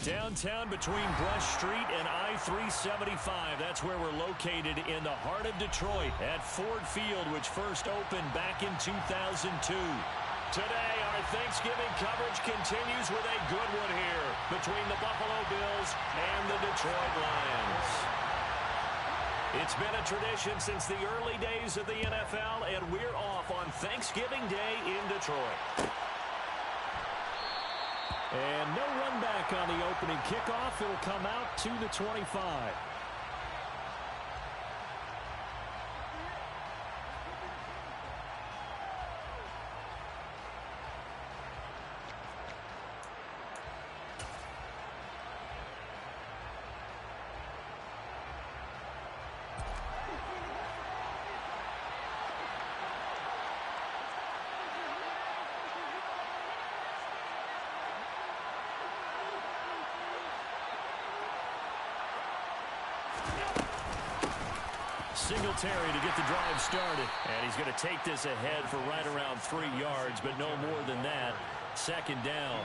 Downtown between Brush Street and I-375. That's where we're located in the heart of Detroit at Ford Field, which first opened back in 2002. Today, our Thanksgiving coverage continues with a good one here between the Buffalo Bills and the Detroit Lions. It's been a tradition since the early days of the NFL, and we're off on Thanksgiving Day in Detroit. And no run back on the opening kickoff. It'll come out to the 25. Singletary to get the drive started. And he's going to take this ahead for right around 3 yards, but no more than that. Second down.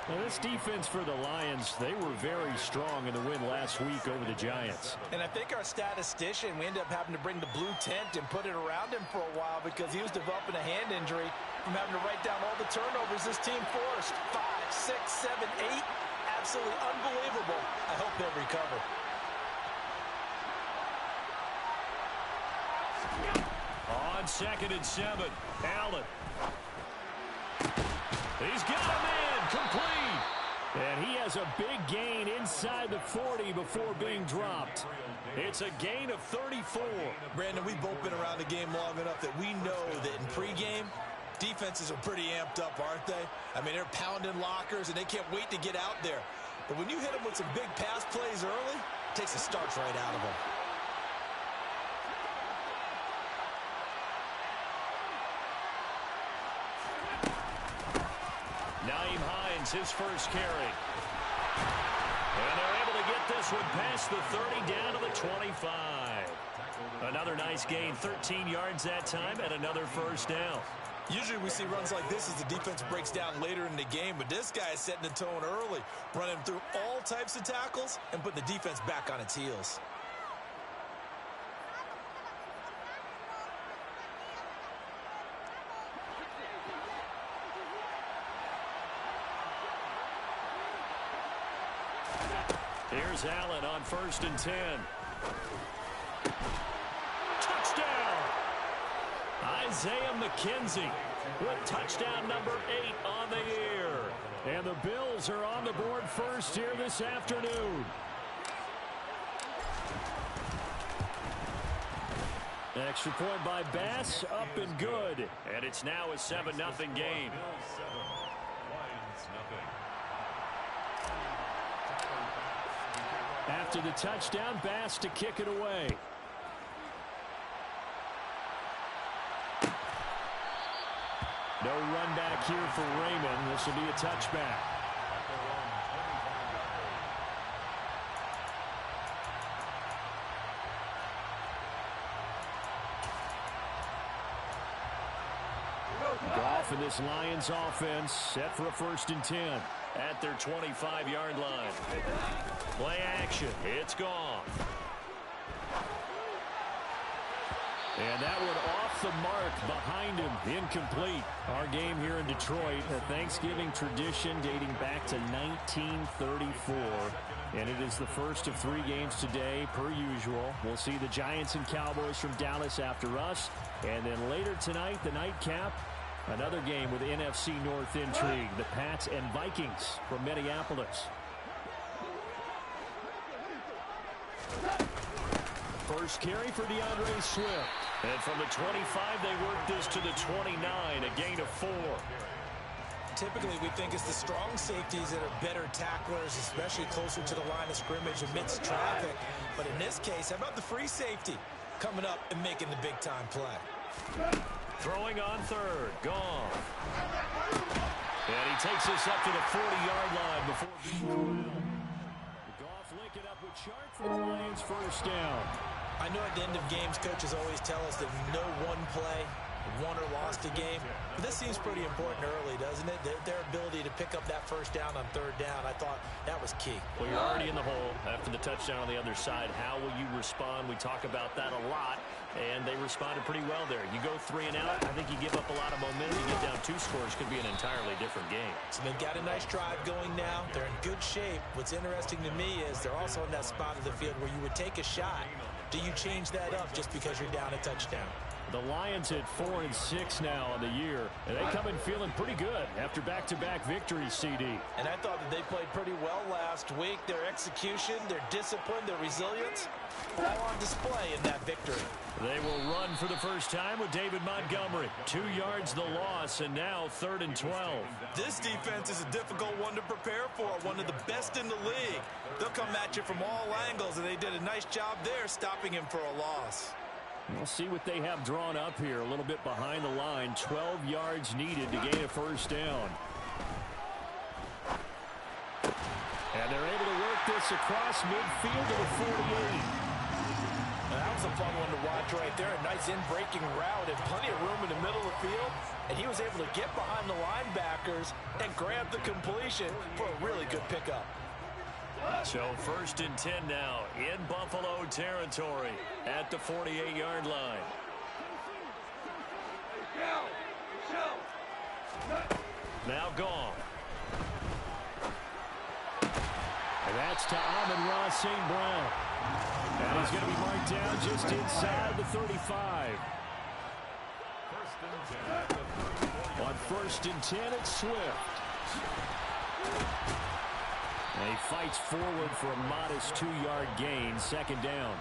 Well, this defense for the Lions, they were very strong in the win last week over the Giants. And I think our statistician, we ended up having to bring the blue tent and put it around him for a while because he was developing a hand injury from having to write down all the turnovers this team forced. 5, 6, 7, 8. Absolutely unbelievable. I hope they'll recover. On 2nd and 7, Allen. He's got a man complete. And he has a big gain inside the 40 before being dropped. It's a gain of 34. Brandon, we've both been around the game long enough that we know that in pregame, defenses are pretty amped up, aren't they? I mean, they're pounding lockers, and they can't wait to get out there. But when you hit them with some big pass plays early, it takes the starch right out of them. Nyheim Hines, his first carry. And they're able to get this one past the 30 down to the 25. Another nice gain, 13 yards that time, and another first down. Usually we see runs like this as the defense breaks down later in the game, but this guy is setting the tone early, running through all types of tackles and putting the defense back on its heels. Here's Allen on 1st and 10. Touchdown! Isaiah McKenzie with touchdown number 8 on the year. And the Bills are on the board first here this afternoon. Extra point by Bass, up and good. And it's now a 7-0 game. After the touchdown, Bass to kick it away. No run back here for Raymond. This will be a touchback. Goff and this Lions offense set for a 1st and 10 at their 25-yard line. Play action. It's gone. And that one off the mark behind him. Incomplete. Our game here in Detroit, a Thanksgiving tradition dating back to 1934. And it is the first of 3 games today, per usual. We'll see the Giants and Cowboys from Dallas after us. And then later tonight, the nightcap, another game with NFC North intrigue. The Pats and Vikings from Minneapolis. First carry for DeAndre Swift. And from the 25, they work this to the 29, a gain of 4. Typically, we think it's the strong safeties that are better tacklers, especially closer to the line of scrimmage amidst traffic. But in this case, how about the free safety coming up and making the big-time play? Throwing on 3rd. Gone. And he takes this up to the 40-yard line before being Goff link it up with Chark for the Lions first down. I know at the end of games, coaches always tell us that no one play won or lost a game. But this seems pretty important early, doesn't it? Their ability to pick up that first down on third down, I thought that was key. Well, you're already in the hole after the touchdown on the other side. How will you respond? We talk about that a lot, and they responded pretty well there. You go 3 and out, I think you give up a lot of momentum. You get down 2 scores, could be an entirely different game. So they've got a nice drive going now. They're in good shape. What's interesting to me is they're also in that spot of the field where you would take a shot. Do you change that up just because you're down a touchdown? The Lions at 4-6 now on the year, and they come in feeling pretty good after back-to-back victories, CD. And I thought that they played pretty well last week. Their execution, their discipline, their resilience, all on display in that victory. They will run for the first time with David Montgomery. 2 yards the loss, and now 3rd and 12. This defense is a difficult one to prepare for, one of the best in the league. They'll come at you from all angles, and they did a nice job there stopping him for a loss. We'll see what they have drawn up here. A little bit behind the line. 12 yards needed to gain a first down. And they're able to work this across midfield to the 48. That was a fun one to watch right there. A nice in-breaking route and plenty of room in the middle of the field. And he was able to get behind the linebackers and grab the completion for a really good pickup. So 1st and 10 now in Buffalo territory at the 48-yard line. Now gone. And that's to Amon-Ra St. Brown. And he's going to be marked down just inside the 35. On 1st and 10, it's Swift. And he fights forward for a modest 2-yard gain, 2nd down.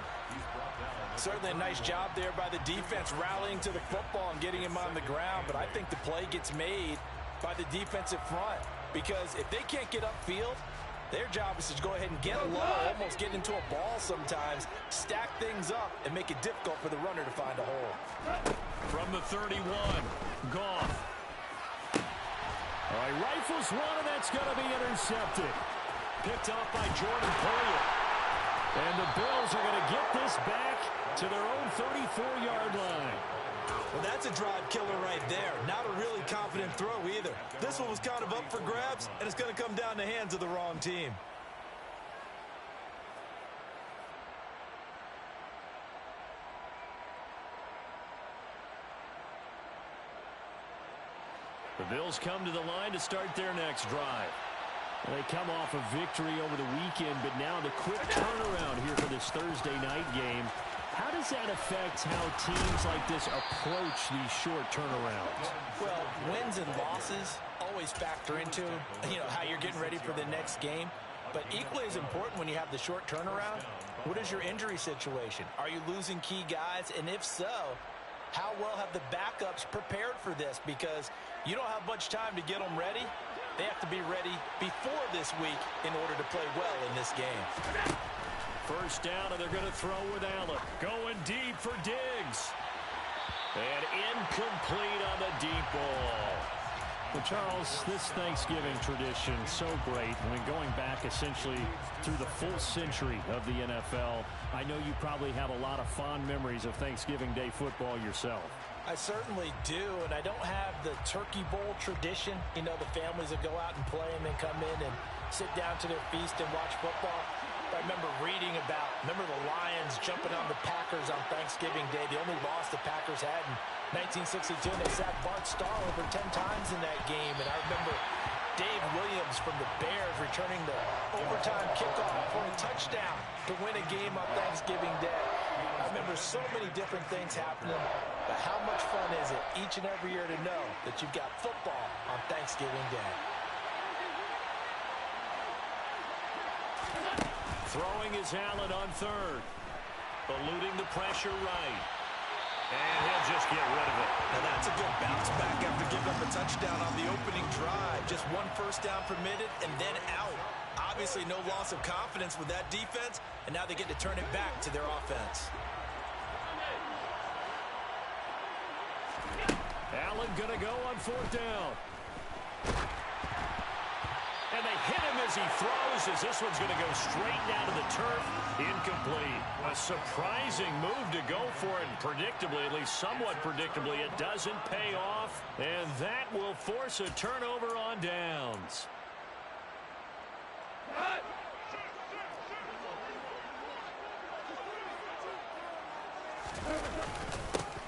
Certainly a nice job there by the defense rallying to the football and getting him on the ground. But I think the play gets made by the defensive front, because if they can't get upfield, their job is to go ahead and get low, almost get into a ball sometimes, stack things up, and make it difficult for the runner to find a hole. From the 31, Goff. All right, rifles one, and that's going to be intercepted. Picked off by Jordan Poyer. And the Bills are going to get this back to their own 34-yard line. Well, that's a drive killer right there. Not a really confident throw either. This one was kind of up for grabs, and it's going to come down the hands of the wrong team. The Bills come to the line to start their next drive. They come off a victory over the weekend, but now the quick turnaround here for this Thursday night game. How does that affect how teams like this approach these short turnarounds? Well, wins and losses always factor into, how you're getting ready for the next game. But equally as important when you have the short turnaround, what is your injury situation? Are you losing key guys? And if so, how well have the backups prepared for this? Because you don't have much time to get them ready. They have to be ready before this week in order to play well in this game. First down, and they're going to throw with Allen. Going deep for Diggs. And incomplete on the deep ball. Well, Charles, this Thanksgiving tradition, so great. When going back essentially through the full century of the NFL, I know you probably have a lot of fond memories of Thanksgiving Day football yourself. I certainly do, and I don't have the Turkey Bowl tradition. The families that go out and play and then come in and sit down to their feast and watch football. I remember reading about, the Lions jumping on the Packers on Thanksgiving Day, the only loss the Packers had in 1962. They sacked Bart Starr over 10 times in that game, and I remember Dave Williams from the Bears returning the overtime kickoff for a touchdown to win a game on Thanksgiving Day. I remember so many different things happening, but how much fun is it each and every year to know that you've got football on Thanksgiving Day? Throwing is Allen on 3rd. Eluding the pressure right. And he'll just get rid of it. Now that's a good bounce back after giving up a touchdown on the opening drive. Just one first down permitted and then out. Obviously no loss of confidence with that defense, and now they get to turn it back to their offense. Allen going to go on 4th down. And they hit him as he throws, as this one's going to go straight down to the turf. Incomplete. A surprising move to go for it. And predictably, at least somewhat predictably, it doesn't pay off. And that will force a turnover on downs.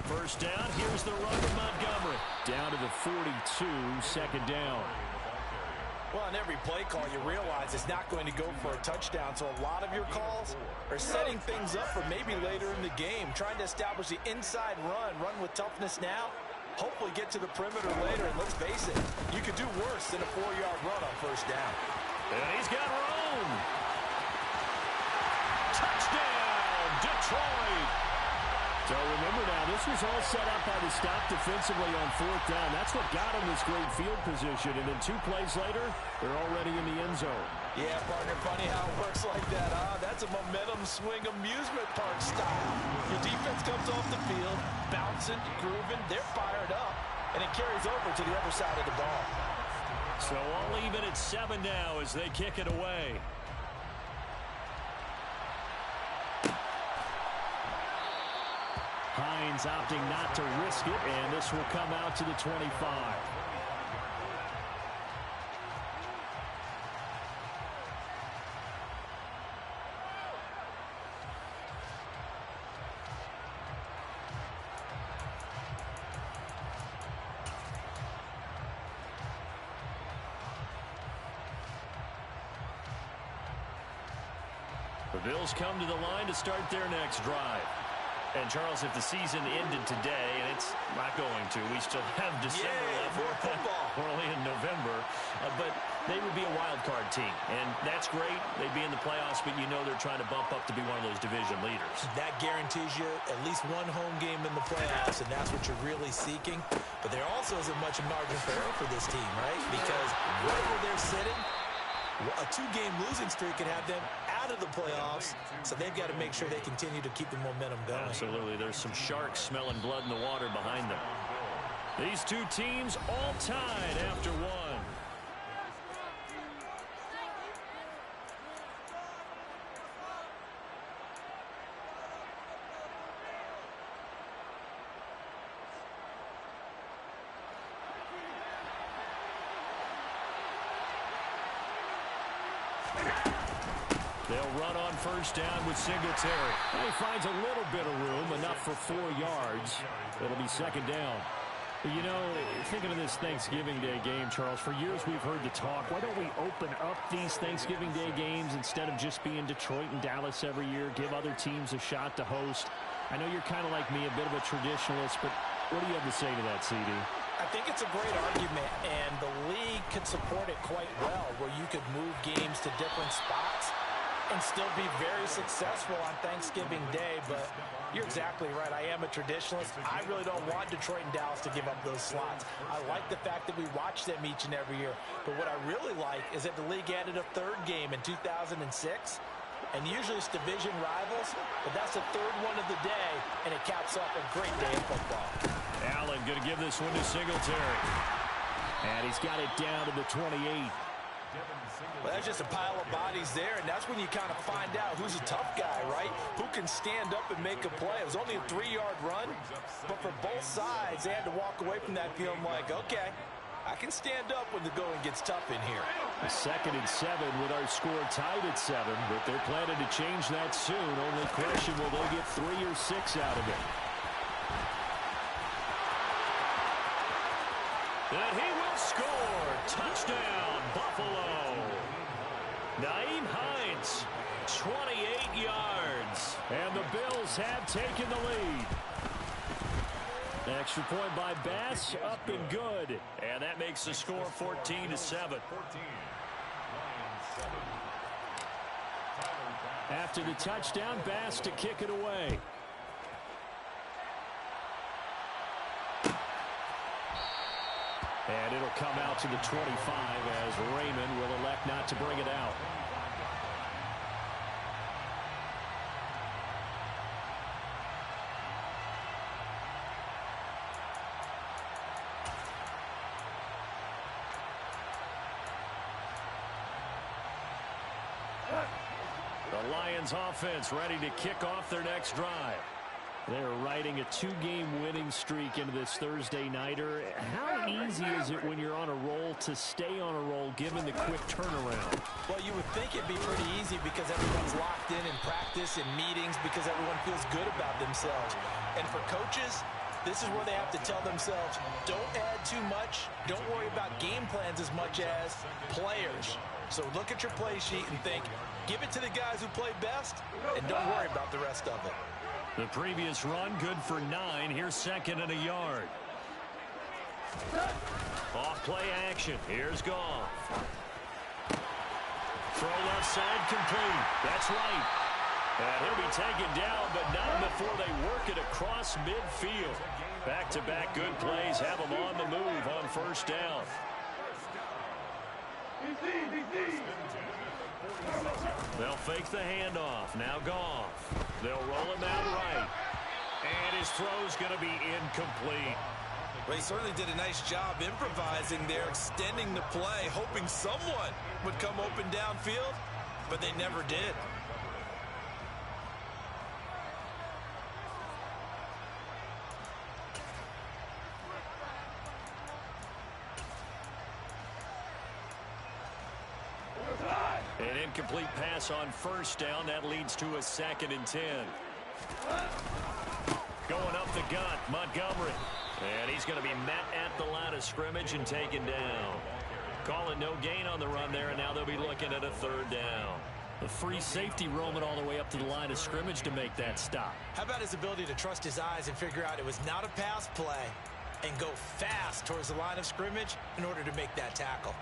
First down, here's the run from Montgomery. Down to the 42, second down. Well, on every play call, you realize it's not going to go for a touchdown, so a lot of your calls are setting things up for maybe later in the game, trying to establish the inside run with toughness now, hopefully get to the perimeter later, and let's face it, you could do worse than a 4-yard run on first down. And he's got room. Touchdown, Detroit. So remember now, this was all set up by the stop defensively on fourth down. That's what got him this great field position. And then 2 plays later, they're already in the end zone. Yeah, partner, funny how it works like that, huh? That's a momentum swing amusement park style. Your defense comes off the field, bouncing, grooving, they're fired up, and it carries over to the other side of the ball. So all even at 7 now as they kick it away. Hines opting not to risk it, and this will come out to the 25. The Bills come to the line to start their next drive. And, Charles, if the season ended today, and it's not going to, we still have December left. More football. We're only in November. But they would be a wild card team. And that's great. They'd be in the playoffs, but you know they're trying to bump up to be one of those division leaders. That guarantees you at least one home game in the playoffs, and that's what you're really seeking. But there also isn't much margin for error for this team, right? Because right where they're sitting, a 2-game losing streak could have them out of the playoffs, so they've got to make sure they continue to keep the momentum going. Absolutely. There's some sharks smelling blood in the water behind them. These two teams all tied after 1. They'll run on first down with Singletary. And he finds a little bit of room, enough for 4 yards. It'll be second down. You know, thinking of this Thanksgiving Day game, Charles, for years we've heard the talk, why don't we open up these Thanksgiving Day games instead of just being Detroit and Dallas every year, give other teams a shot to host? I know you're kind of like me, a bit of a traditionalist, but what do you have to say to that, CD? I think it's a great argument, and the league could support it quite well, where you could move games to different spots and still be very successful on Thanksgiving Day. But you're exactly right. I am a traditionalist. I really don't want Detroit and Dallas to give up those slots. I like the fact that we watch them each and every year. But what I really like is that the league added a 3rd game in 2006. And usually it's division rivals, but that's the 3rd one of the day, and it caps off a great day of football. Allen going to give this one to Singletary. And he's got it down to the 28. Well, that's just a pile of bodies there, and that's when you kind of find out who's a tough guy, right? Who can stand up and make a play. It was only a 3-yard run, but for both sides, they had to walk away from that feeling like, okay, I can stand up when the going gets tough in here. A 2nd and 7 with our score tied at 7, but they're planning to change that soon. Only question, will they get 3 or 6 out of it? And he will score. Touchdown, Buffalo. Nyheim Hines, 28 yards. And the Bills have taken the lead. Extra point by Bass, up and good. And that makes the score 14-7. After the touchdown, Bass to kick it away. And it'll come out to the 25 as Raymond will elect not to bring it out. Lions offense ready to kick off their next drive. They're riding a 2-game winning streak into this Thursday nighter. How easy is it when you're on a roll to stay on a roll given the quick turnaround? Well, you would think it'd be pretty easy because everyone's locked in practice and meetings because everyone feels good about themselves. And for coaches, this is where they have to tell themselves, don't add too much. Don't worry about game plans as much as players. So look at your play sheet and think, give it to the guys who play best, and don't worry about the rest of it. The previous run, good for 9. Here's second and a yard. Off play action. Here's Goff. Throw left side complete. That's right. And he'll be taken down, but not before they work it across midfield. Back-to-back good plays have them on the move on first down. They'll fake the handoff. Now Goff. They'll roll him out right. And his throw's going to be incomplete. Well, he certainly did a nice job improvising there, extending the play, hoping someone would come open downfield, but they never did. An incomplete pass on first down. That leads to a 2nd and 10. Going up the gut, Montgomery. And he's going to be met at the line of scrimmage and taken down. Calling no gain on the run there, and now they'll be looking at a 3rd down. The free safety roaming all the way up to the line of scrimmage to make that stop. How about his ability to trust his eyes and figure out it was not a pass play and go fast towards the line of scrimmage in order to make that tackle?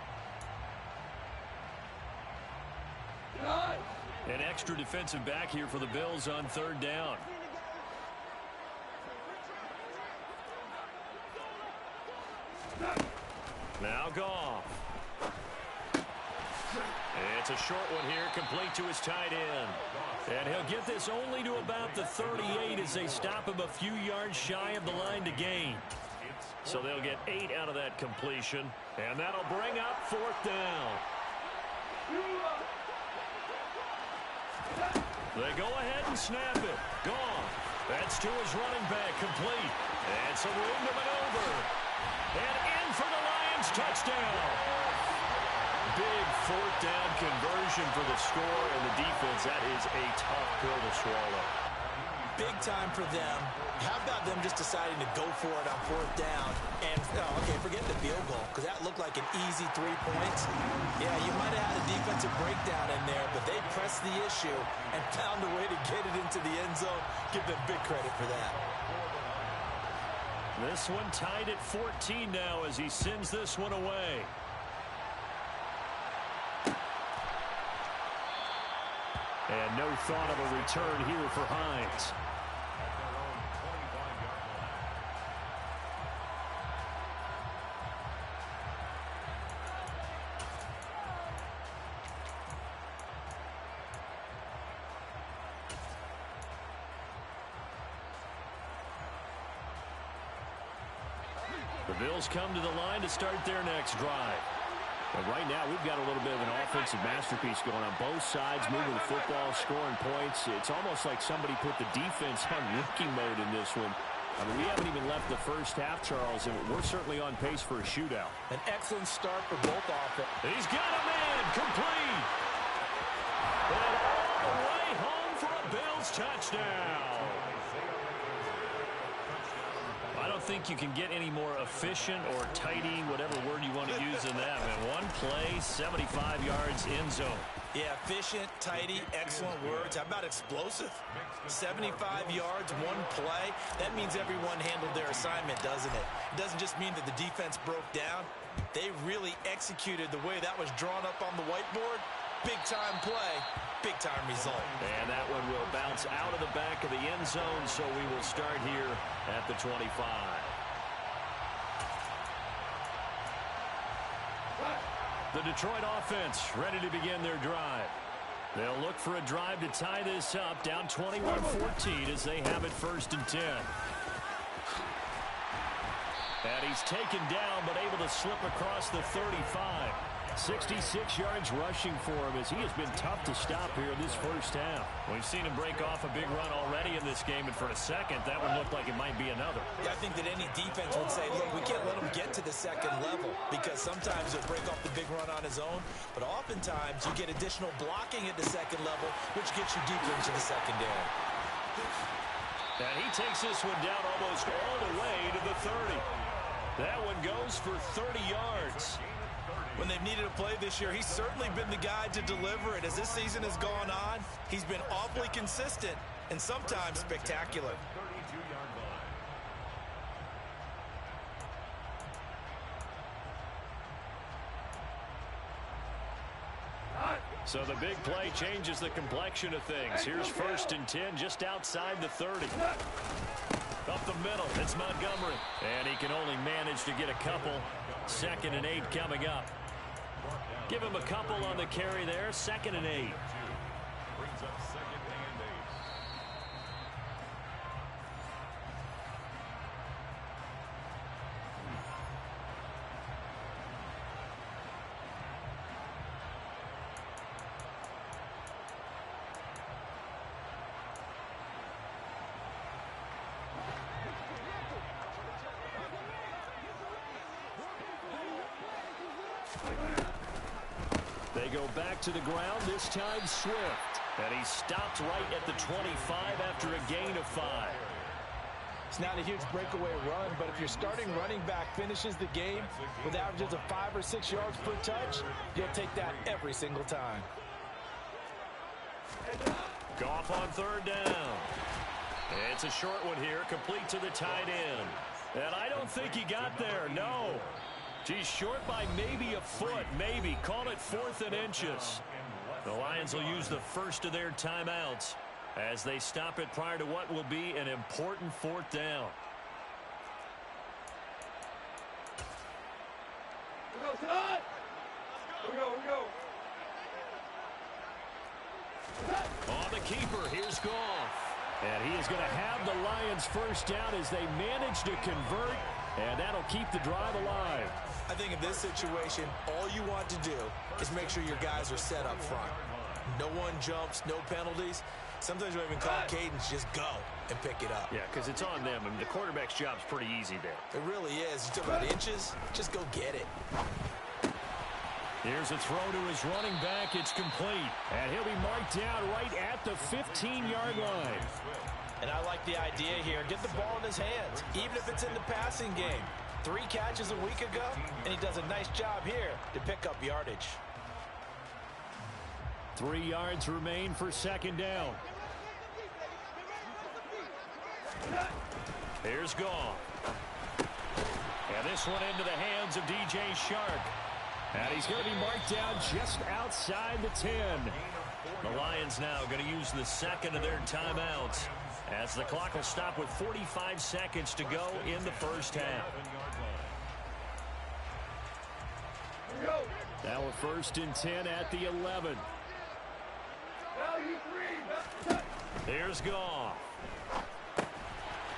An extra defensive back here for the Bills on 3rd down. Now Goff. It's a short one here, complete to his tight end. And he'll get this only to about the 38 as they stop him a few yards shy of the line to gain. So they'll get 8 out of that completion, and that'll bring up 4th down. They go ahead and snap it. Gone. That's to his running back, complete. And some room to maneuver. And in for the Lions, touchdown. Big 4th down conversion for the score, and the defense, that is a tough pill to swallow. Big time for them. How about them just deciding to go for it on 4th down? And, okay, forget the field goal, because that looked like an easy 3 points. Yeah, you might have had a defensive breakdown in there, but they pressed the issue and found a way to get it into the end zone. Give them big credit for that. This one tied at 14 now as he sends this one away. And no thought of a return here for Hines. The Bills come to the line to start their next drive. And right now, we've got a little bit of an offensive masterpiece going on both sides, moving the football, scoring points. It's almost like somebody put the defense on rookie mode in this one. I mean, we haven't even left the first half, Charles, and we're certainly on pace for a shootout. An excellent start for both offenses. He's got a man, complete. And all the way home for a Bills touchdown. I don't think you can get any more efficient or tidy, whatever word you want to use in that, man. One play, 75 yards, end zone. Yeah, efficient, tidy, excellent words. How about explosive? 75 yards, one play. That means everyone handled their assignment, doesn't it? It doesn't just mean that the defense broke down. They really executed the way that was drawn up on the whiteboard. Big-time play, big-time result. And that one will bounce out of the back of the end zone, so we will start here at the 25. The Detroit offense ready to begin their drive. They'll look for a drive to tie this up, down 21-14 as they have it 1st and 10. And he's taken down, but able to slip across the 35. 66 yards rushing for him as he has been tough to stop here in this first half. We've seen him break off a big run already in this game, and for a second, that one looked like it might be another. Yeah, I think that any defense would say, look, we can't let him get to the second level because sometimes he'll break off the big run on his own, but oftentimes you get additional blocking at the second level, which gets you deeper into the secondary. And he takes this one down almost all the way to the 30. That one goes for 30 yards. When they've needed a play this year, he's certainly been the guy to deliver it. As this season has gone on, he's been awfully consistent and sometimes spectacular. So the big play changes the complexion of things. Here's 1st and 10 just outside the 30. Up the middle, it's Montgomery. And he can only manage to get a couple. 2nd and 8 coming up. Give him a couple on the carry there. 2nd and 8. Brings up 2nd and 8. They go back to the ground, this time Swift. And he stopped right at the 25 after a gain of 5. It's not a huge breakaway run, but if your starting running back finishes the game with averages of 5 or 6 yards per touch, you'll take that every single time. Goff on 3rd down. It's a short one here, complete to the tight end. And I don't think he got there, no. He's short by maybe a foot, maybe. Call it 4th and inches. The Lions will use the first of their timeouts as they stop it prior to what will be an important 4th down. Here we go. On the keeper, here's Goff. And he is going to have the Lions first down as they manage to convert, and that'll keep the drive alive. I think in this situation, all you want to do is make sure your guys are set up front. No one jumps, no penalties. Sometimes we even call cadence, just go and pick it up. Yeah, because it's on them. I mean, the quarterback's job's pretty easy there. It really is. You talk about inches, just go get it. Here's a throw to his running back. It's complete. And he'll be marked down right at the 15-yard line. And I like the idea here. Get the ball in his hands, even if it's in the passing game. 3 catches a week ago, and he does a nice job here to pick up yardage. 3 yards remain for 2nd down. Here's Goff. And this one into the hands of DJ Shark. And he's going to be marked down just outside the 10. The Lions now going to use the 2nd of their timeouts as the clock will stop with 45 seconds to go in the first half. Now a 1st and 10 at the 11. Here's Goff.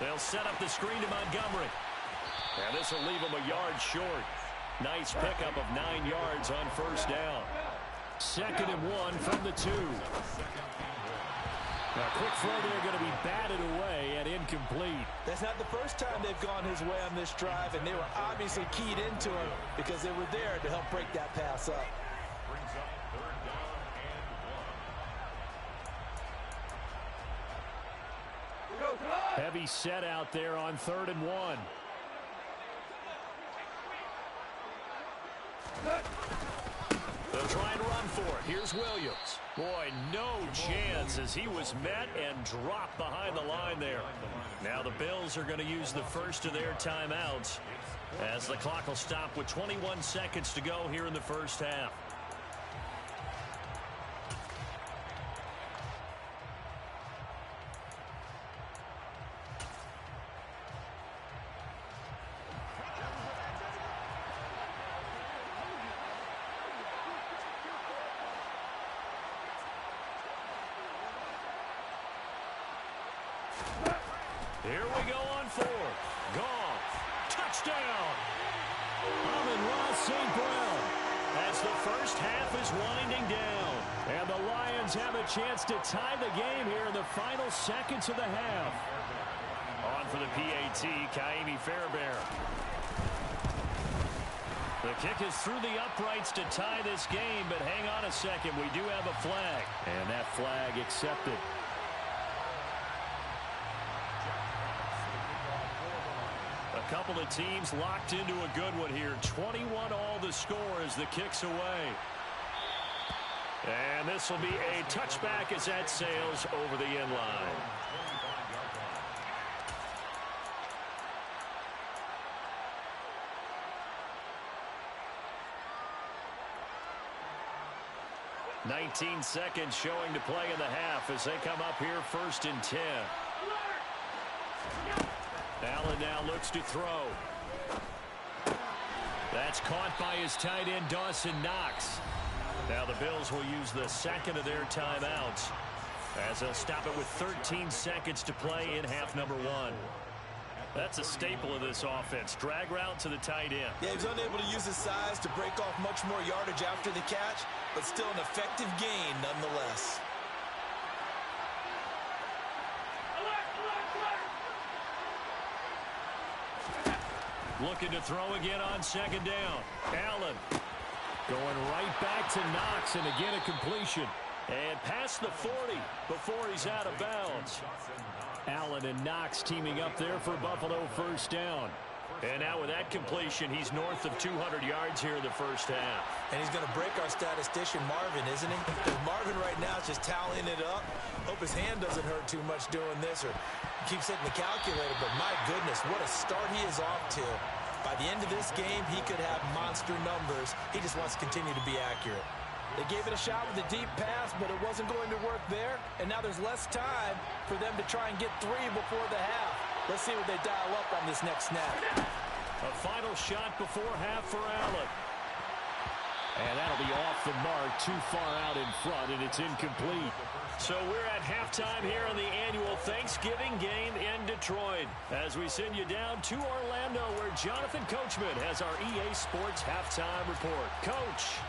They'll set up the screen to Montgomery. And this will leave him a yard short. Nice pickup of 9 yards on 1st down. 2nd and 1 from the 2. Now, a quick throw there going to be batted away and incomplete. That's not the first time they've gone his way on this drive, and they were obviously keyed into him because they were there to help break that pass up. Brings up 3rd down and 1. Heavy set out there on 3rd and 1. They'll try and run for it. Here's Williams. Boy, no chance as he was met and dropped behind the line there. Now the Bills are going to use the first of their timeouts as the clock will stop with 21 seconds to go here in the first half. Here we go on 4th. Goff. Touchdown. Amon-Ra St. Brown has the first is winding down. And the Lions have a chance to tie the game here in the final seconds of the half. On for the PAT, Ka'imi Fairbairn. The kick is through the uprights to tie this game, but hang on a second. We do have a flag. And that flag accepted. A couple of teams locked into a good one here. 21 all the score as the kick's away. And this will be a touchback as that sails over the end line. "19 seconds showing to play in the half as they come up here 1st and 10. Allen now looks to throw. That's caught by his tight end, Dawson Knox. Now the Bills will use the second of their timeouts as they'll stop it with 13 seconds to play in half number 1. That's a staple of this offense. Drag route to the tight end. Yeah, he was unable to use his size to break off much more yardage after the catch, but still an effective gain nonetheless. Looking to throw again on 2nd down. Allen going right back to Knox, and again a completion. And past the 40 before he's out of bounds. Allen and Knox teaming up there for Buffalo 1st down. And now with that completion, he's north of 200 yards here in the first half. And he's going to break our statistician, Marvin, isn't he? Marvin right now is just tallying it up. Hope his hand doesn't hurt too much doing this or keeps hitting the calculator. But my goodness, what a start he is off to. By the end of this game, he could have monster numbers. He just wants to continue to be accurate. They gave it a shot with a deep pass, but it wasn't going to work there. And now there's less time for them to try and get 3 before the half. Let's see what they dial up on this next snap. A final shot before half for Allen. And that'll be off the mark, too far out in front, and it's incomplete. So we're at halftime here on the annual Thanksgiving game in Detroit. As we send you down to Orlando, where Jonathan Coachman has our EA Sports halftime report. Coach.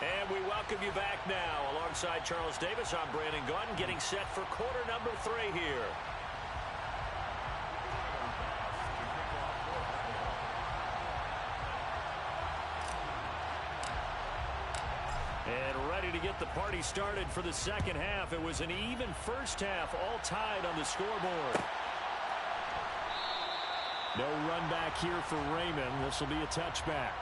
And we welcome you back now. Alongside Charles Davis, I'm Brandon Gunn, getting set for quarter number 3 here. And ready to get the party started for the second half. It was an even first half, all tied on the scoreboard. No run back here for Raymond. This will be a touchback.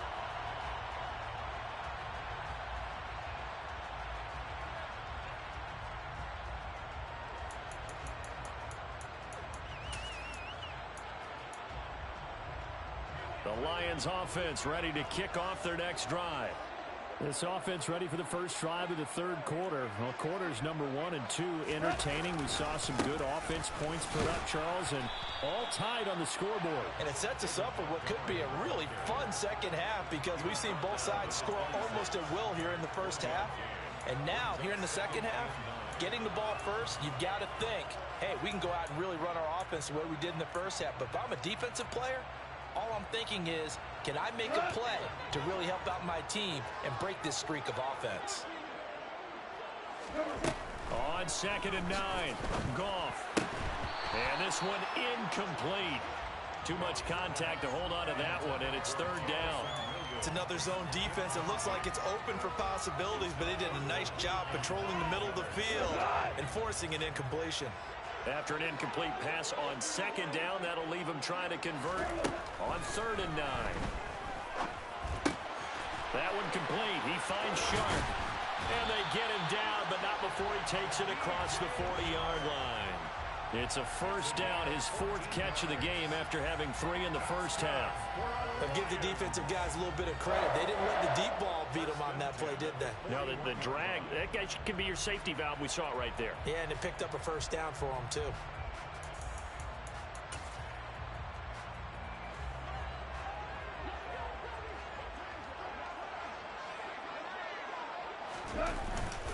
The Lions offense ready to kick off their next drive. This offense ready for the first drive of the 3rd quarter. Well, quarters number 1 and 2 entertaining. We saw some good offense points put up, Charles, and all tied on the scoreboard. And it sets us up for what could be a really fun second half because we've seen both sides score almost at will here in the first half. And now, here in the second half, getting the ball first, you've got to think, hey, we can go out and really run our offense the way we did in the first half. But if I'm a defensive player, all I'm thinking is, can I make a play to really help out my team and break this streak of offense? On 2nd and 9, Goff. And this one incomplete. Too much contact to hold on to that one, and it's 3rd down. It's another zone defense. It looks like it's open for possibilities, but they did a nice job patrolling the middle of the field and forcing an incompletion. After an incomplete pass on 2nd down, that'll leave him trying to convert on 3rd and 9. That one complete. He finds Sharp. And they get him down, but not before he takes it across the 40-yard line. It's a first down, his 4th catch of the game after having 3 in the first half. But give the defensive guys a little bit of credit. They didn't let the deep ball beat them on that play, did they? No, the drag, that guy can be your safety valve. We saw it right there. Yeah, and it picked up a first down for them, too.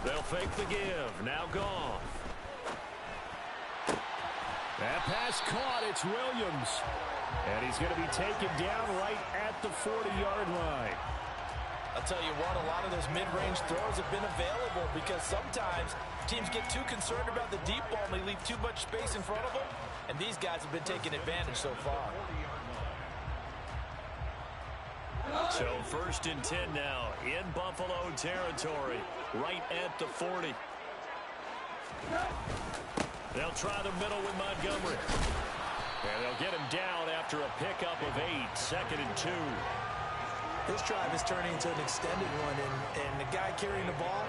They'll fake the give. Now Goff. That pass caught. It's Williams. And he's going to be taken down right at the 40-yard line. I'll tell you what, a lot of those mid-range throws have been available because sometimes teams get too concerned about the deep ball and they leave too much space in front of them. And these guys have been taking advantage so far. So 1st and 10 now in Buffalo territory, right at the 40. They'll try the middle with Montgomery. And they'll get him down after a pickup of 8, 2nd and 2. This drive is turning into an extended one, and the guy carrying the ball,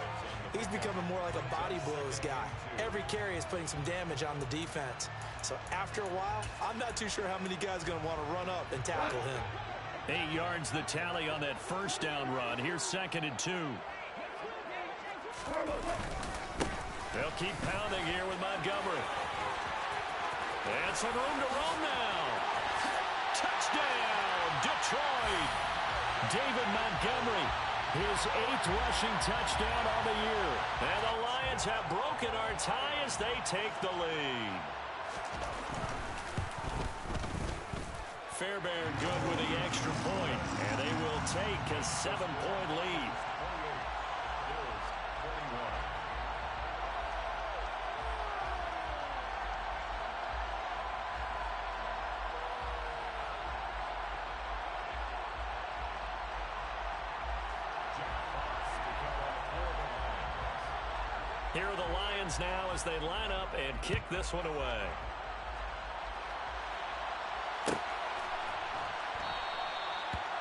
he's becoming more like a body blows guy. Every carry is putting some damage on the defense. So after a while, I'm not too sure how many guys are going to want to run up and tackle him. 8 yards the tally on that 1st down run. Here's 2nd and 2. They'll keep pounding here with Montgomery. And some room to roam now. Touchdown, Detroit. David Montgomery, his 8th rushing touchdown on the year. And the Lions have broken our tie as they take the lead. Fairbairn good with the extra point, and they will take a 7-point lead. Here are the Lions now as they line up and kick this one away.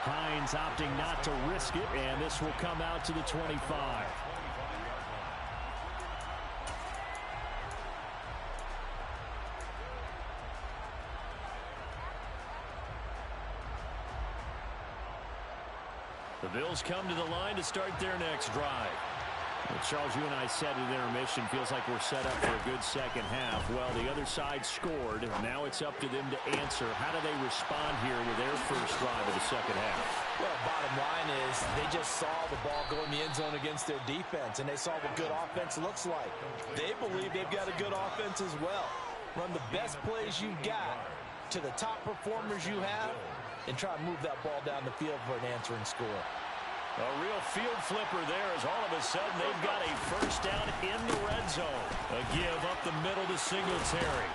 Hines opting not to risk it, and this will come out to the 25. The Bills come to the line to start their next drive. Well, Charles, you and I said at intermission, feels like we're set up for a good second half. Well, the other side scored. Now it's up to them to answer. How do they respond here with their first drive of the second half? Well, bottom line is they just saw the ball go in the end zone against their defense, and they saw what good offense looks like. They believe they've got a good offense as well. Run the best plays you've got to the top performers you have, and try to move that ball down the field for an answering score. A real field flipper there as all of a sudden they've got a first down in the red zone. A give up the middle to Singletary.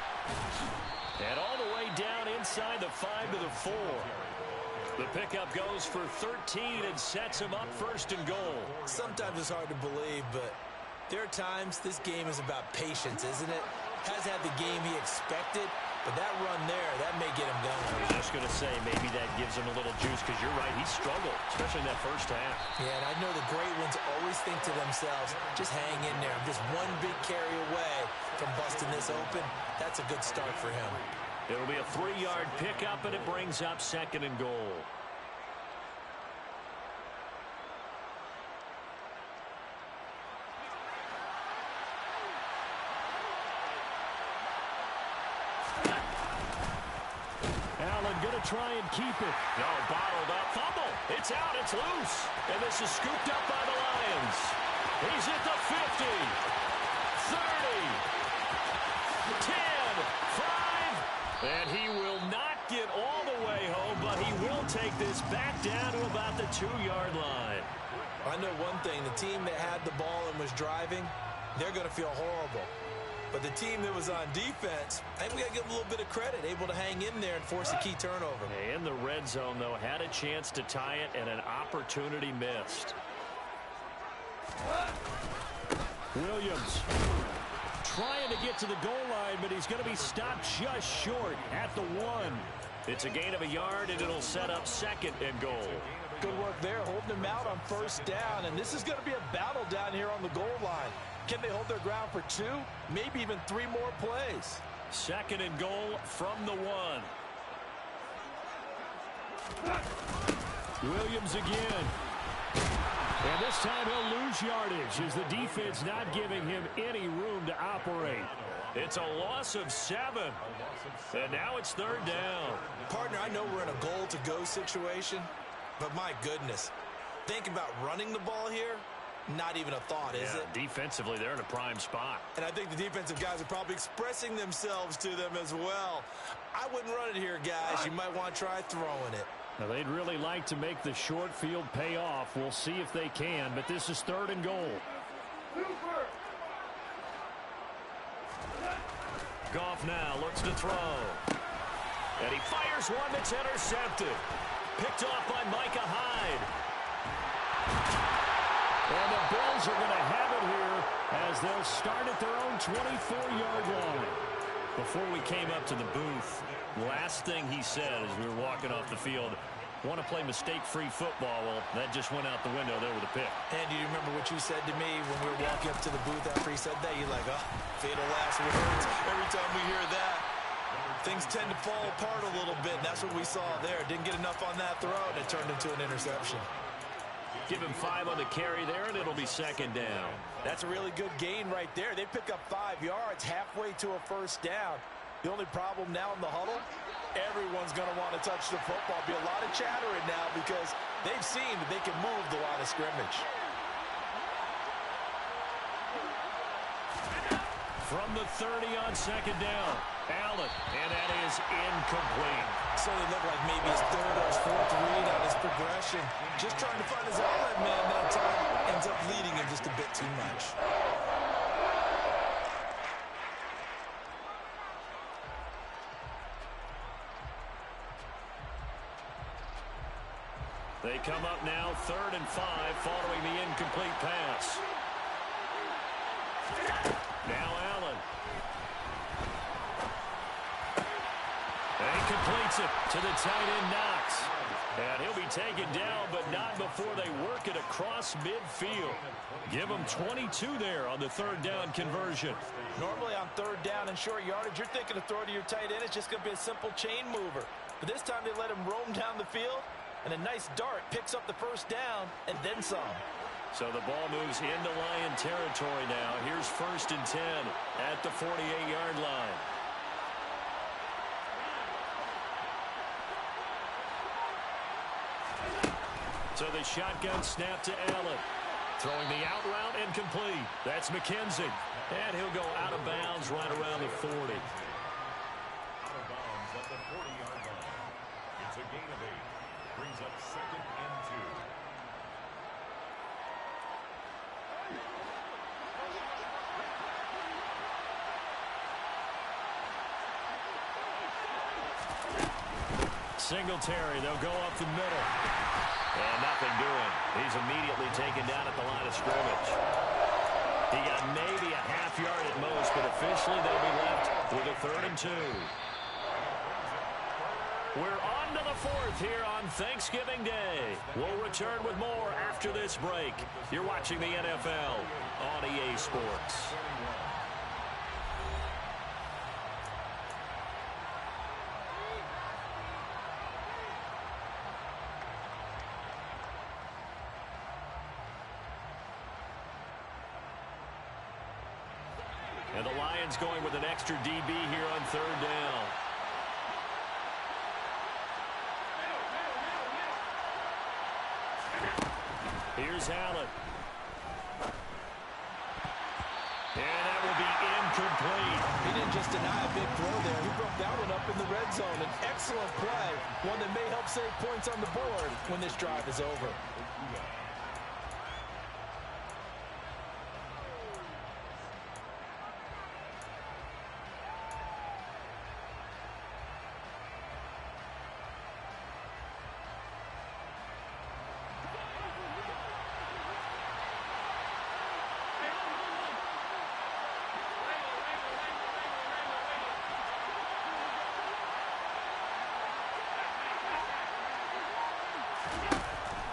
And all the way down inside the 5 to the 4. The pickup goes for 13 and sets him up 1st and goal. Sometimes it's hard to believe, but there are times this game is about patience, isn't it? Has had the game he expected, but that run there, that may get him going. I was just going to say, maybe that gives him a little juice, because you're right, he struggled, especially in that first half. Yeah, and I know the great ones always think to themselves, just hang in there. I'm just one big carry away from busting this open. That's a good start for him. It'll be a 3-yard pickup, and it brings up 2nd and goal. Going to try and keep it. No, bottled up. Fumble. It's out. It's loose. And this is scooped up by the Lions. He's at the 50. 30. 10. 5. And he will not get all the way home, but he will take this back down to about the 2-yard line. I know one thing. The team that had the ball and was driving, they're going to feel horrible. But the team that was on defense, I think we got to give them a little bit of credit, able to hang in there and force a key turnover. In the red zone, though, had a chance to tie it and an opportunity missed. Williams trying to get to the goal line, but he's going to be stopped just short at the 1. It's a gain of a yard, and it'll set up 2nd and goal. Good work there, holding him out on 1st down, and this is going to be a battle down here on the goal line. Can they hold their ground for 2, maybe even 3 more plays? 2nd and goal from the 1. Williams again. And this time he'll lose yardage as the defense not giving him any room to operate. It's a loss of 7. And now it's 3rd down. Partner, I know we're in a goal-to-go situation, but my goodness, think about running the ball here. Not even a thought, is it? Defensively, they're in a prime spot. And I think the defensive guys are probably expressing themselves to them as well. I wouldn't run it here, guys. You might want to try throwing it. Now, they'd really like to make the short field pay off. We'll see if they can, but this is 3rd and goal. Goff now looks to throw. And he fires one that's intercepted. Picked off by Micah Hyde. And the Bills are going to have it here as they'll start at their own 24-yard line. Before we came up to the booth, last thing he said as we were walking off the field, want to play mistake-free football. Well, that just went out the window there with a pick. And do you remember what you said to me when we were walking up to the booth after he said that? You're like, oh, fatal last words. Every time we hear that, things tend to fall apart a little bit, and that's what we saw there. Didn't get enough on that throw, and it turned into an interception. Give him 5 on the carry there, and it'll be 2nd down. That's a really good gain right there. They pick up 5 yards halfway to a 1st down. The only problem now in the huddle, everyone's going to want to touch the football. Be a lot of chattering now because they've seen that they can move the line of scrimmage. From the 30 on 2nd down, Allen, and that is incomplete. So it looked like maybe his 3rd or his 4th read on his progression. Just trying to find his outlet man that time. Ends up leading him just a bit too much. They come up now 3rd and 5 following the incomplete pass. Now Allen. And he completes it to the tight end Knox. And he'll be taken down, but not before they work it across midfield. Give him 22 there on the 3rd down conversion. Normally on 3rd down and short yardage, you're thinking of throw to your tight end. It's just going to be a simple chain mover. But this time they let him roam down the field, and a nice dart picks up the 1st down and then some. So the ball moves into Lion territory now. Here's 1st and 10 at the 48-yard line. So the shotgun snap to Allen. Throwing the out route incomplete. That's McKenzie. And he'll go out of bounds right around the 40. Out of bounds at the 40-yard line. It's a gain of 8. Brings up 2nd and 2. Singletary, they'll go up the middle. And nothing doing. He's immediately taken down at the line of scrimmage. He got maybe a half yard at most, but officially they'll be left with a 3rd and 2. We're on to the 4th here on Thanksgiving Day. We'll return with more after this break. You're watching the NFL on EA Sports. And the Lions going with an extra DB here on 3rd down. Here's Allen. And that will be incomplete. He didn't just deny a big throw there. He broke that one up in the red zone. An excellent play. One that may help save points on the board when this drive is over.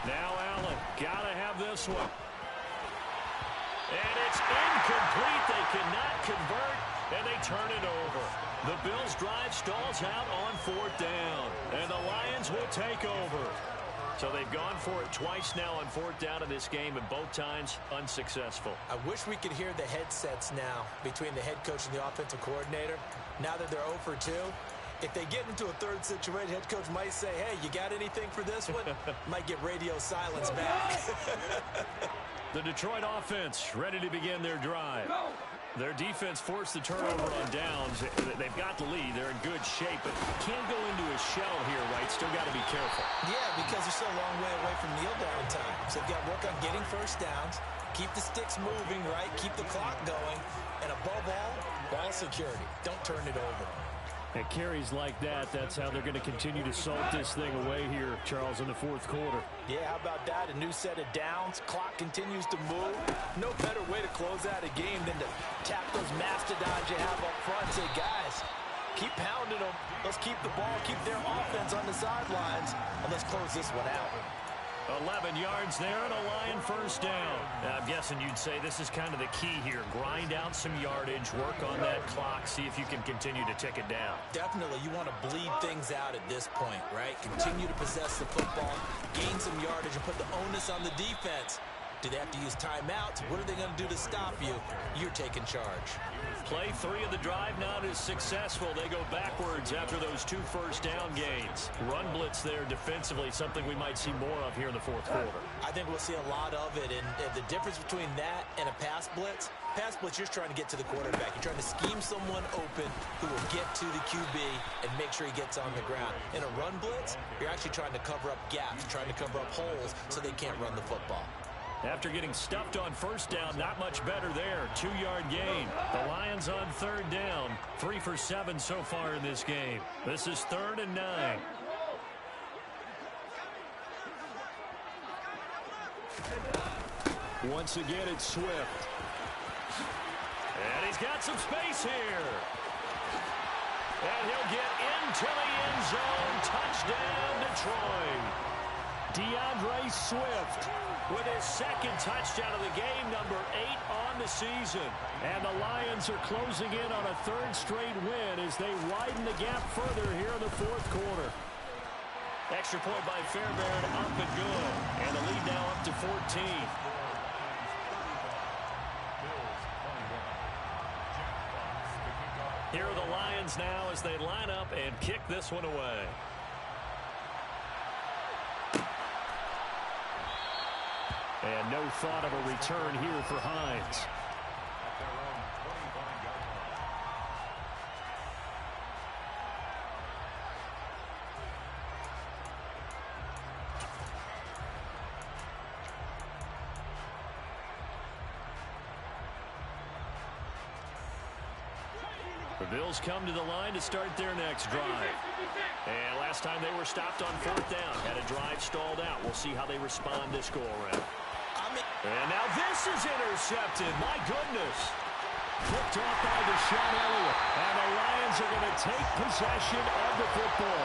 Now Allen, gotta have this one. And it's incomplete. They cannot convert, and they turn it over. The Bills' drive stalls out on 4th down, and the Lions will take over. So they've gone for it twice now on 4th down in this game, and both times unsuccessful. I wish we could hear the headsets now between the head coach and the offensive coordinator. Now that they're 0 for 2, if they get into a 3rd situation, head coach might say, hey, you got anything for this one? Might get radio silence back. The Detroit offense ready to begin their drive. Their defense forced the turnover on downs. They've got the lead. They're in good shape, but can't go into a shell here, right? Still got to be careful. Yeah, because they're still a long way away from kneel down time. So they've got to work on getting first downs, keep the sticks moving, right? Keep the clock going, and above all, ball security. Don't turn it over. And carries like that, that's how they're going to continue to salt this thing away here, Charles, in the fourth quarter. Yeah, how about that? A new set of downs. Clock continues to move. No better way to close out a game than to tap those mastodons you have up front and say, guys, keep pounding them. Let's keep the ball, keep their offense on the sidelines, and let's close this one out. 11 yards there and a Lion first down. Now, I'm guessing you'd say this is kind of the key here. Grind out some yardage, work on that clock, see if you can continue to tick it down. Definitely. You want to bleed things out at this point, right? Continue to possess the football, gain some yardage, and put the onus on the defense. Do they have to use timeouts? What are they going to do to stop you? You're taking charge. Play 3 of the drive not as successful. They go backwards after those 2 first down gains. Run blitz there defensively, something we might see more of here in the fourth quarter. I think we'll see a lot of it, and the difference between that and a pass blitz, you're trying to get to the quarterback. You're trying to scheme someone open who will get to the QB and make sure he gets on the ground. In a run blitz, you're actually trying to cover up gaps, trying to cover up holes so they can't run the football. After getting stuffed on first down, not much better there. 2-yard gain. The Lions on third down. 3 for 7 so far in this game. This is 3rd and 9. Once again, it's Swift. And he's got some space here. And he'll get into the end zone. Touchdown, Detroit. DeAndre Swift with his 2nd touchdown of the game, number 8 on the season. And the Lions are closing in on a 3rd straight win as they widen the gap further here in the fourth quarter. Extra point by Fairbairn, up and good. And the lead now up to 14. Here are the Lions now as they line up and kick this one away. And no thought of a return here for Hines. The Bills come to the line to start their next drive. And last time they were stopped on 4th down. Had a drive stalled out. We'll see how they respond this go-around. And now this is intercepted. My goodness. Picked off by Deshaun Elliott. And the Lions are going to take possession of the football.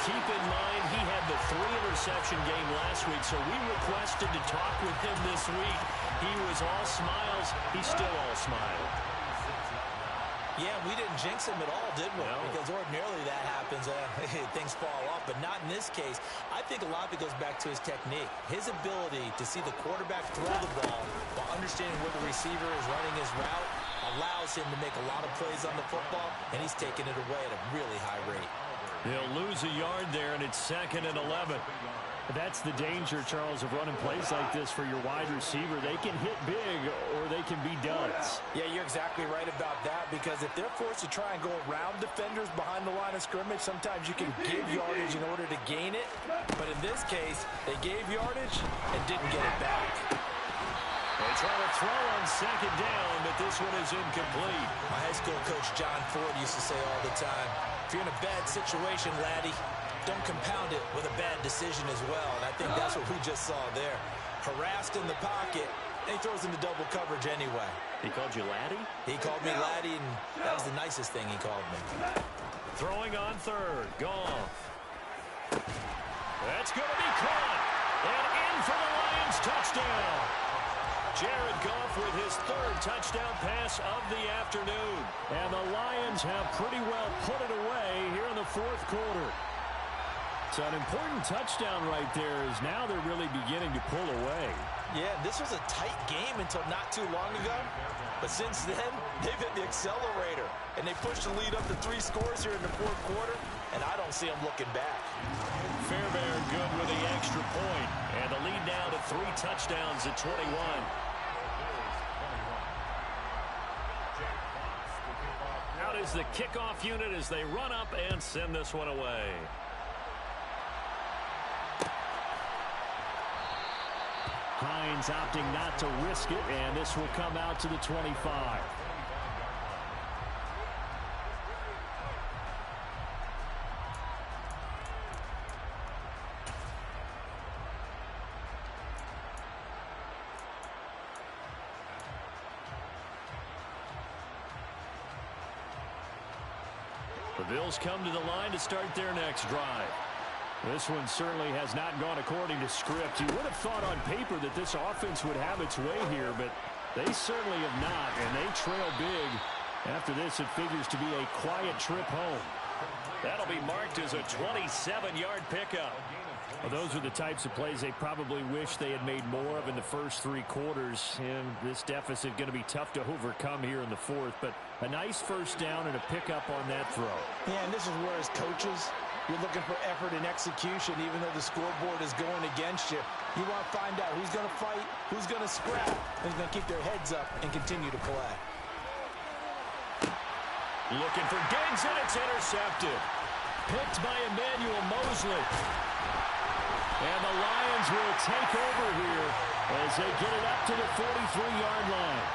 Keep in mind, he had the 3-interception game last week, so we requested to talk with him this week. He was all smiles. He's still all smile. Yeah, we didn't jinx him at all, did we? No. Because ordinarily that happens. Things fall off, but not in this case. I think a lot of it goes back to his technique. His ability to see the quarterback throw the ball while understanding where the receiver is running his route allows him to make a lot of plays on the football, and he's taking it away at a really high rate. He'll lose a yard there, and it's 2nd and 11. That's the danger, Charles, of running plays like this for your wide receiver. They can hit big or they can be duds. Yeah, you're exactly right about that, because if they're forced to try and go around defenders behind the line of scrimmage, sometimes you can give yardage in order to gain it. But in this case, they gave yardage and didn't get it back. They try to throw on 2nd down, but this one is incomplete. My high school coach, John Ford, used to say all the time, if you're in a bad situation, laddie, don't compound it with a bad decision as well. And I think that's what we just saw there. Harassed in the pocket, and he throws into double coverage anyway. He called you laddie? He called me laddie, and that was the nicest thing he called me. Throwing on 3rd. Goff. That's going to be caught. And in for the Lions touchdown. Jared Goff with his 3rd touchdown pass of the afternoon. And the Lions have pretty well put it away here in the fourth quarter. So an important touchdown right there is now they're really beginning to pull away. Yeah, this was a tight game until not too long ago. But since then, they've hit the accelerator. And they pushed the lead up to 3 scores here in the fourth quarter. And I don't see them looking back. Fairbairn good with the extra point. And the lead now to 3 touchdowns at 21. is the kickoff unit as they run up and send this one away. Hines opting not to risk it, and this will come out to the 25. The Bills come to the line to start their next drive. This one certainly has not gone according to script. You would have thought on paper that this offense would have its way here, but they certainly have not, and they trail big. After this, it figures to be a quiet trip home. That'll be marked as a 27-yard pickup. Well, those are the types of plays they probably wish they had made more of in the first 3 quarters, and this deficit going to be tough to overcome here in the fourth, but a nice first down and a pickup on that throw. Yeah, and this is where as coaches, you're looking for effort and execution, even though the scoreboard is going against you. You want to find out who's going to fight, who's going to scrap, and who's going to keep their heads up and continue to play. Looking for Diggs, and it's intercepted. Picked by Emmanuel Mosley. And the Lions will take over here as they get it up to the 43-yard line.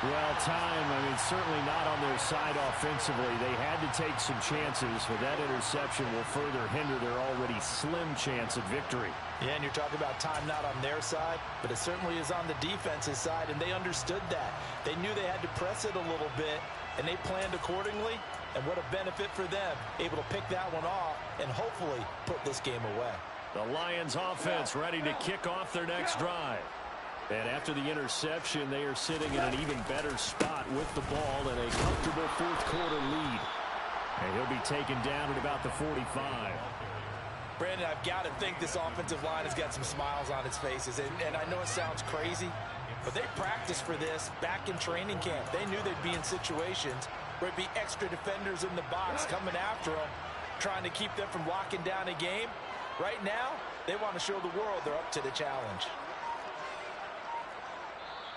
Well, time, certainly not on their side offensively. They had to take some chances, but that interception will further hinder their already slim chance at victory. Yeah, and you're talking about time not on their side, but it certainly is on the defense's side, and they understood that. They knew they had to press it a little bit, and they planned accordingly, and what a benefit for them, able to pick that one off and hopefully put this game away. The Lions offense ready to kick off their next drive. And after the interception, they are sitting in an even better spot with the ball and a comfortable fourth-quarter lead. And he'll be taken down at about the 45. Brandon, I've got to think this offensive line has got some smiles on its faces. And I know it sounds crazy, but they practiced for this back in training camp. They knew they'd be in situations where it'd be extra defenders in the box coming after them, trying to keep them from locking down a game. Right now, they want to show the world they're up to the challenge.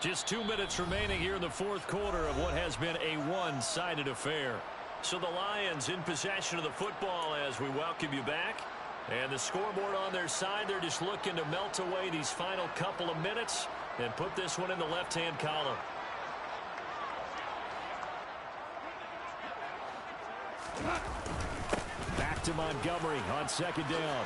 Just 2 minutes remaining here in the fourth quarter of what has been a one-sided affair. So the Lions in possession of the football as we welcome you back. And the scoreboard on their side, they're just looking to melt away these final couple of minutes and put this one in the left-hand column. Back to Montgomery on second down.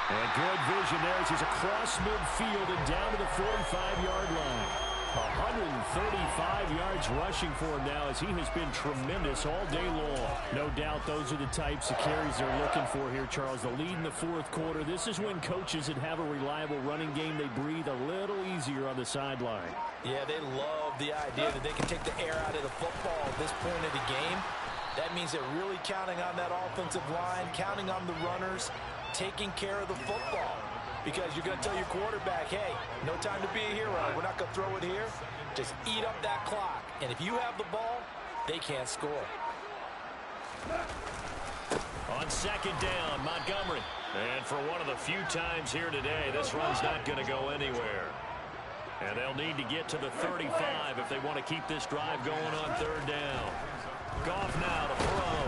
And good vision there as he's across midfield and down to the 45-yard line. 135 yards rushing for him now as he has been tremendous all day long. No doubt those are the types of carries they're looking for here, Charles. The lead in the fourth quarter. This is when coaches that have a reliable running game, they breathe a little easier on the sideline. Yeah, they love the idea that they can take the air out of the football at this point of the game. That means they're really counting on that offensive line, counting on the runners, taking care of the football. Because you're going to tell your quarterback, hey, no time to be a hero. We're not going to throw it here. Just eat up that clock. And if you have the ball, they can't score. On second down, Montgomery. And for one of the few times here today, this run's not going to go anywhere. And they'll need to get to the 35 if they want to keep this drive going on third down. Goff now to throw.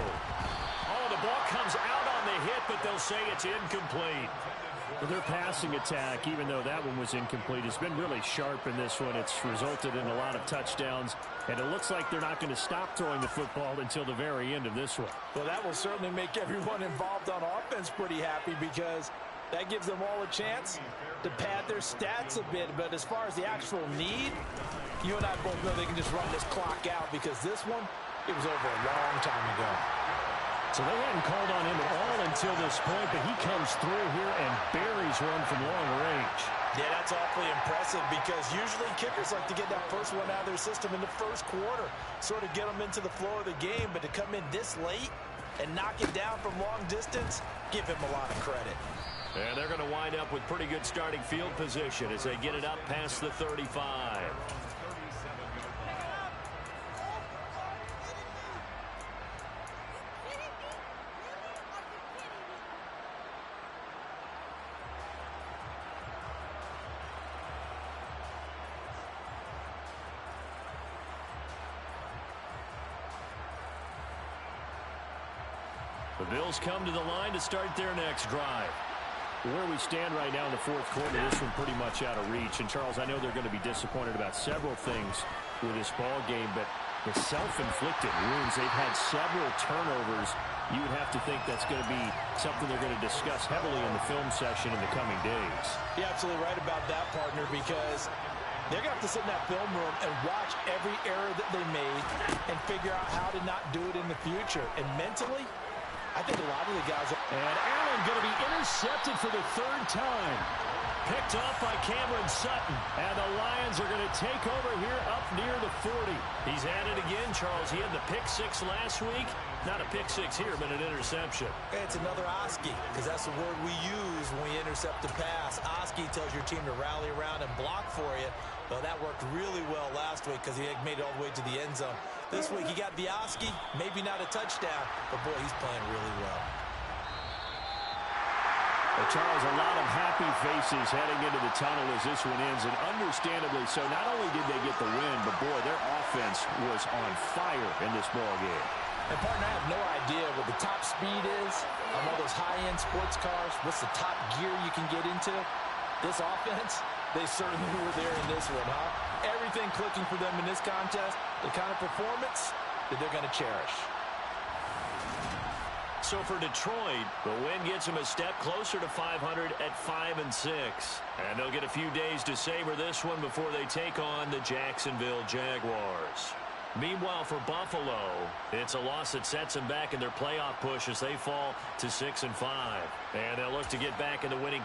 Oh, the ball comes out on the hit, but they'll say it's incomplete. Well, their passing attack, even though that one was incomplete, has been really sharp in this one. It's resulted in a lot of touchdowns, and it looks like they're not going to stop throwing the football until the very end of this one. Well, that will certainly make everyone involved on offense pretty happy because that gives them all a chance to pad their stats a bit. But as far as the actual need, you and I both know they can just run this clock out because this one, it was over a long time ago. So they hadn't called on him at all until this point, but he comes through here and buries one from long range. Yeah, that's awfully impressive because usually kickers like to get that first one out of their system in the first quarter, sort of get them into the flow of the game, but to come in this late and knock it down from long distance, give him a lot of credit. And they're going to wind up with pretty good starting field position as they get it up past the 35. The Bills come to the line to start their next drive. Where we stand right now in the fourth quarter, this one pretty much out of reach. And, Charles, I know they're going to be disappointed about several things with this ball game, but the self-inflicted wounds, they've had several turnovers. You would have to think that's going to be something they're going to discuss heavily in the film session in the coming days. You're absolutely right about that, partner, because they're going to have to sit in that film room and watch every error that they made and figure out how to not do it in the future. And mentally, I think a lot of the guys are... And Allen going to be intercepted for the third time. Picked up by Cameron Sutton. And the Lions are going to take over here up near the 40. He's at it again, Charles. He had the pick six last week. Not a pick six here, but an interception. It's another Oski, because that's the word we use when we intercept a pass. Oski tells your team to rally around and block for you. Well, that worked really well last week because he had made it all the way to the end zone. This week he got the Oski, maybe not a touchdown, but boy, he's playing really well. Well, Charles, a lot of happy faces heading into the tunnel as this one ends, and understandably so. Not only did they get the win, but boy, their offense was on fire in this ball game. And, partner, I have no idea what the top speed is on all those high-end sports cars. What's the top gear you can get into? This offense, they certainly were there in this one, huh? Everything clicking for them in this contest, the kind of performance that they're going to cherish. So for Detroit, the win gets them a step closer to 500 at 5-6. And they'll get a few days to savor this one before they take on the Jacksonville Jaguars. Meanwhile, for Buffalo, it's a loss that sets them back in their playoff push as they fall to 6-5. And they'll look to get back in the winning